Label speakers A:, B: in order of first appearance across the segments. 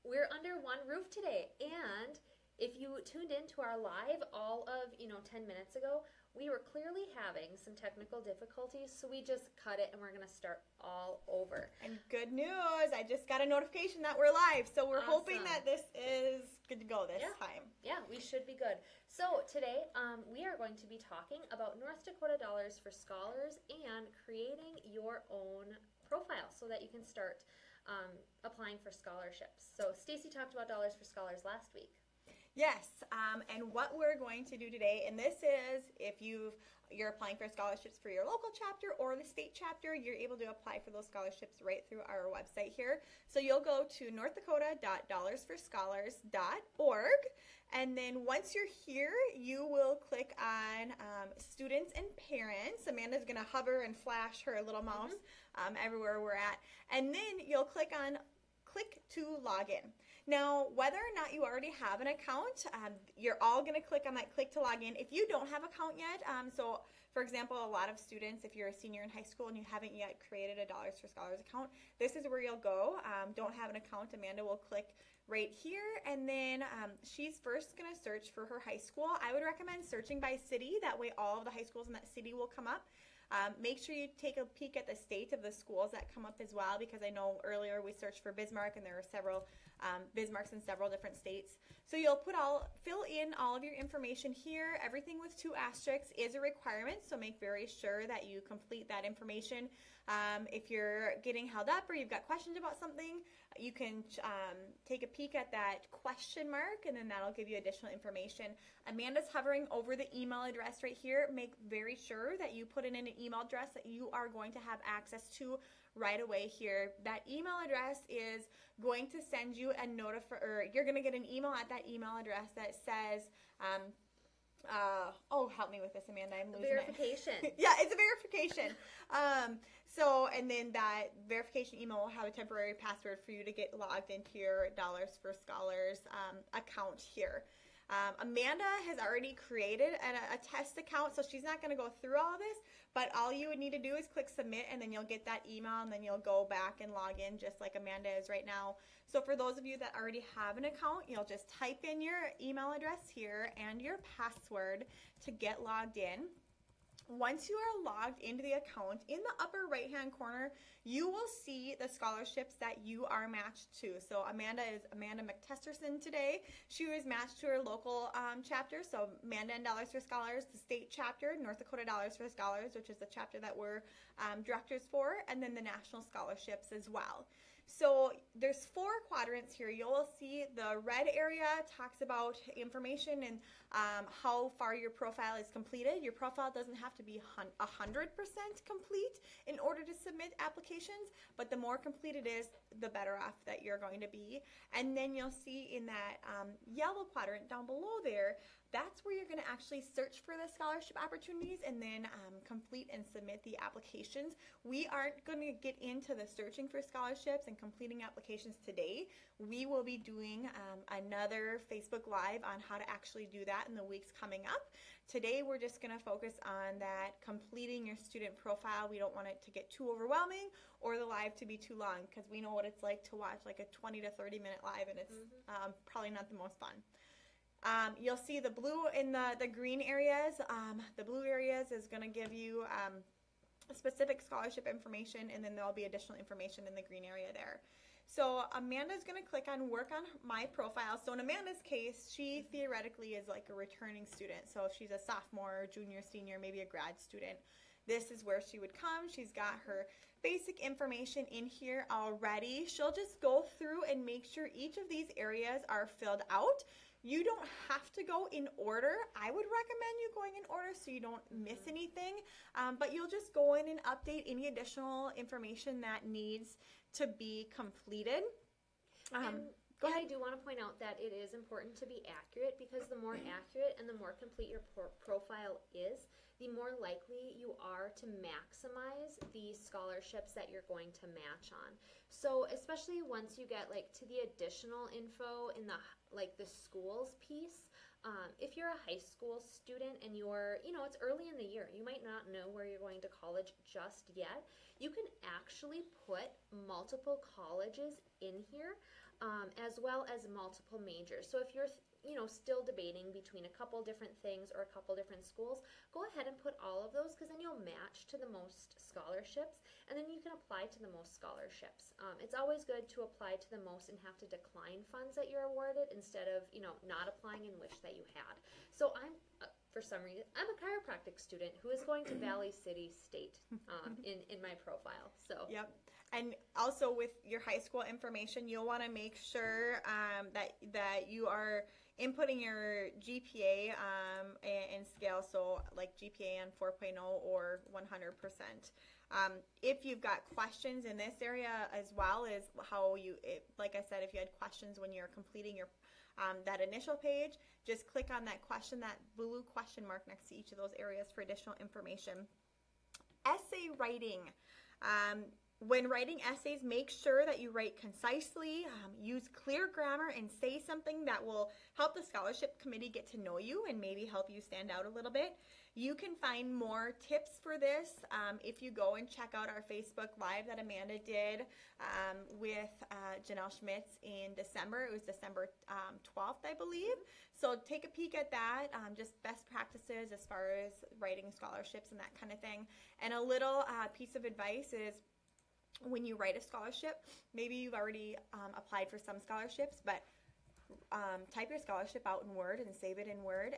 A: we're under one roof today. And if you tuned into our live all of, 10 minutes ago, we were clearly having some technical difficulties, so we just cut it and we're going to start all over.
B: And good news, I just got a notification that we're live, so we're hoping that this is good to go this time.
A: Yeah, we should be good. So today we are going to be talking about North Dakota Dollars for Scholars and creating your own profile so that you can start applying for scholarships. So Stacy talked about Dollars for Scholars last week.
B: Yes, and what we're going to do today, and this is if you're applying for scholarships for your local chapter or the state chapter, you're able to apply for those scholarships right through our website here. So you'll go to northdakota.dollarsforscholars.org, and then once you're here, you will click on students and parents. Amanda's going to hover and flash her little mouse everywhere we're at, and then you'll click to log in. Now, whether or not you already have an account, you're all going to click on that click to log in. If you don't have an account yet, so for example, a lot of students, if you're a senior in high school and you haven't yet created a Dollars for Scholars account, this is where you'll go. Don't have an account, Amanda will click right here, and then she's first going to search for her high school. I would recommend searching by city. That way all of the high schools in that city will come up. Make sure you take a peek at the state of the schools that come up as well, because I know earlier we searched for Bismarck and there are several Bismarcks in several different states. So you'll fill in all of your information here. Everything with 2 asterisks is a requirement, so make very sure that you complete that information. If you're getting held up or you've got questions about something, you can take a peek at that question mark, and then that'll give you additional information. Amanda's hovering over the email address right here. Make very sure that you put in an email address that you are going to have access to right away here. That email address is going to send you a you're going to get an email at that email address that says, help me with this, Amanda. I'm losing
A: verification.
B: Yeah, it's a verification. And then that verification email will have a temporary password for you to get logged into your Dollars for Scholars account here. Amanda has already created a test account, so she's not going to go through all of this, but all you would need to do is click submit, and then you'll get that email, and then you'll go back and log in just like Amanda is right now. So for those of you that already have an account, you'll just type in your email address here and your password to get logged in. Once you are logged into the account, in the upper right hand corner, you will see the scholarships that you are matched to. So Amanda is Amanda McTesterson today. She was matched to her local chapter, so Amanda and Dollars for Scholars, the state chapter, North Dakota Dollars for Scholars, which is the chapter that we're directors for, and then the national scholarships as well. So there's 4 quadrants here. You'll see the red area talks about information and how far your profile is completed. Your profile doesn't have to be 100% complete in order to submit applications, but the more complete it is, the better off that you're going to be. And then you'll see in that yellow quadrant down below there, that's where you're going to actually search for the scholarship opportunities and then complete and submit the applications. We aren't going to get into the searching for scholarships and completing applications today. We will be doing another Facebook Live on how to actually do that in the weeks coming up. Today we're just going to focus on that completing your student profile. We don't want it to get too overwhelming or the live to be too long, because we know what it's like to watch like a 20 to 30 minute live, and it's probably not the most fun. You'll see the blue in the green areas. The blue areas is going to give you specific scholarship information, and then there'll be additional information in the green area there. So Amanda's going to click on work on my profile. So in Amanda's case, she theoretically is like a returning student. So if she's a sophomore, junior, senior, maybe a grad student, this is where she would come. She's got her basic information in here already. She'll just go through and make sure each of these areas are filled out. You don't have to go in order. I would recommend you going in order so you don't miss anything, but you'll just go in and update any additional information that needs to be completed. Go ahead.
A: I do want to point out that it is important to be accurate, because the more accurate and the more complete your profile is, the more likely you are to maximize the scholarships that you're going to match on. So especially once you get like to the additional info in the schools piece, if you're a high school student and you're, it's early in the year, you might not know where you're going to college just yet, you can actually put multiple colleges in here. as well as multiple majors. So if you're still debating between a couple different things or a couple different schools, go ahead and put all of those, because then you'll match to the most scholarships, and then you can apply to the most scholarships. It's always good to apply to the most and have to decline funds that you're awarded instead of not applying and wish that you had. So for some reason, I'm a chiropractic student who is going to Valley City State in my profile. So
B: yep. And also with your high school information, you'll want to make sure that you are inputting your GPA and scale, so like GPA on 4.0 or 100%. If you've got questions in this area, as well as like I said, if you had questions when you're completing your that initial page, just click on that blue question mark next to each of those areas for additional information. Essay writing. When writing essays, make sure that you write concisely, use clear grammar, and say something that will help the scholarship committee get to know you and maybe help you stand out a little bit. You can find more tips for this if you go and check out our Facebook Live that Amanda did with Janelle Schmitz in December. It was December 12th, I believe. So take a peek at that, just best practices as far as writing scholarships and that kind of thing. And a little piece of advice is, when you write a scholarship, maybe you've already applied for some scholarships, but type your scholarship out in Word and save it in Word,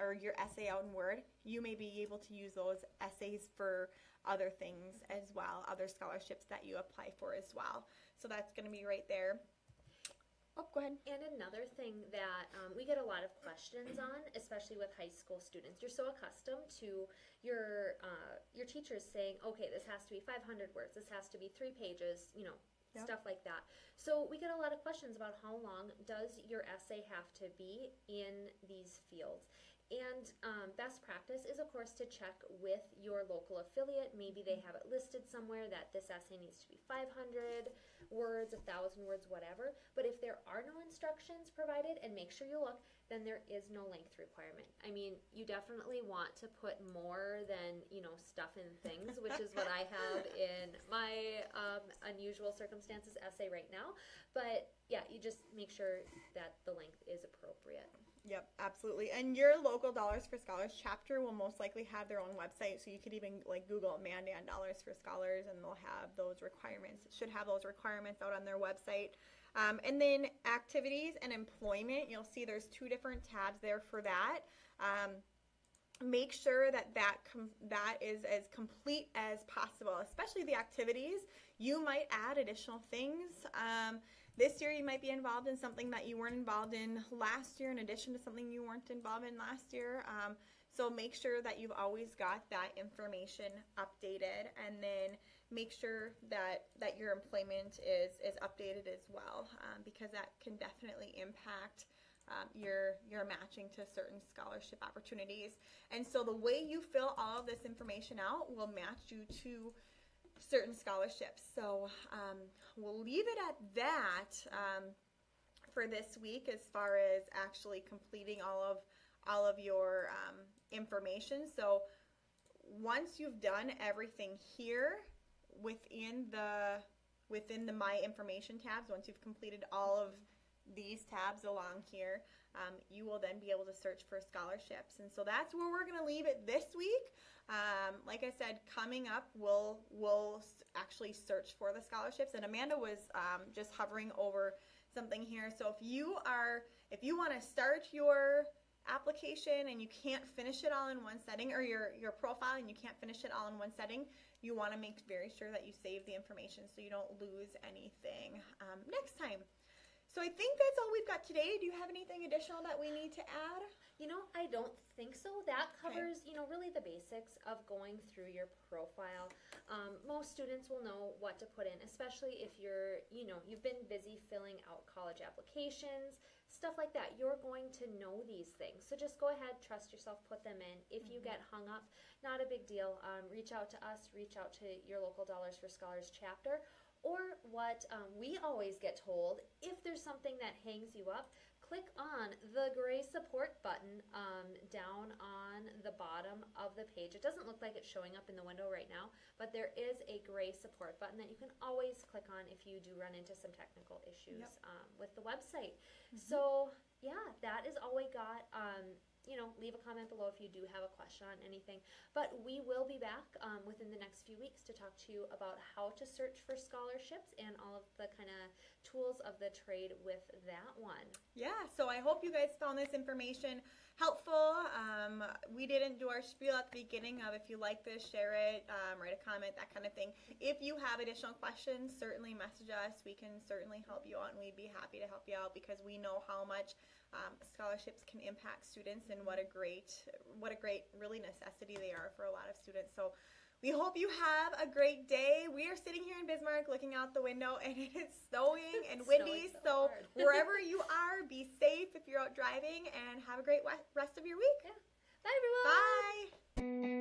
B: or your essay out in Word. You may be able to use those essays for other things as well, other scholarships that you apply for as well. So that's going to be right there. Oh, go ahead.
A: And another thing that we get a lot of questions on, especially with high school students, you're so accustomed to your teachers saying, okay, this has to be 500 words, this has to be 3 pages,
B: Yep.
A: stuff like that. So we get a lot of questions about how long does your essay have to be in these fields. And best practice is, of course, to check with your local affiliate. Maybe they have it listed somewhere that this essay needs to be 500 words, 1,000 words, whatever. But if there are no instructions provided, and make sure you look, then there is no length requirement. I mean, you definitely want to put more than, stuff in things, which is what I have in my unusual circumstances essay right now. But yeah, you just make sure that the length is appropriate.
B: Yep, absolutely. And your local Dollars for Scholars chapter will most likely have their own website, so you could even Google Mandan Dollars for Scholars, and they'll have those requirements. It should have those requirements out on their website. And then activities and employment, you'll see there's 2 different tabs there for that. Make sure that is as complete as possible, especially the activities. You might add additional things. This year you might be involved in something that you weren't involved in last year, in addition to something you weren't involved in last year. So make sure that you've always got that information updated, and then make sure that your employment is updated as well, because that can definitely impact your matching to certain scholarship opportunities. And so the way you fill all of this information out will match you to certain scholarships. So we'll leave it at that for this week, as far as actually completing all of your information. So once you've done everything here within the My Information tabs, once you've completed all of these tabs along here, you will then be able to search for scholarships. And so that's where we're going to leave it this week. Like I said, coming up, we'll actually search for the scholarships. And Amanda was just hovering over something here. So if you want to start your application and you can't finish it all in one setting, or your profile and you can't finish it all in one setting, you want to make very sure that you save the information so you don't lose anything next time. So I think that's all we've got today. Do you have anything additional that we need to add?
A: I don't think so. That covers, really the basics of going through your profile. Most students will know what to put in, especially if you've been busy filling out college applications, stuff like that. You're going to know these things. So just go ahead, trust yourself, put them in. If you get hung up, not a big deal. Reach out to us, reach out to your local Dollars for Scholars chapter. Or what we always get told, if there's something that hangs you up, click on the gray support button down on the bottom of the page. It doesn't look like it's showing up in the window right now, but there is a gray support button that you can always click on if you do run into some technical issues with the website. So yeah, that is all we got. Leave a comment below if you do have a question on anything. But we will be back within the next few weeks to talk to you about how to search for scholarships and all of the kind of tools of the trade with that one.
B: Yeah, so I hope you guys found this information helpful. We didn't do our spiel at the beginning of if you like this, share it, write a comment, that kind of thing. If you have additional questions, certainly message us. We can certainly help you out, and we'd be happy to help you out because we know how much scholarships can impact students and what a great really necessity they are for a lot of students. So we hope you have a great day. We are sitting here in Bismarck looking out the window, and it is snowing and windy. So wherever you are, be safe if you're out driving, and have a great rest of your week.
A: Yeah. Bye, everyone.
B: Bye.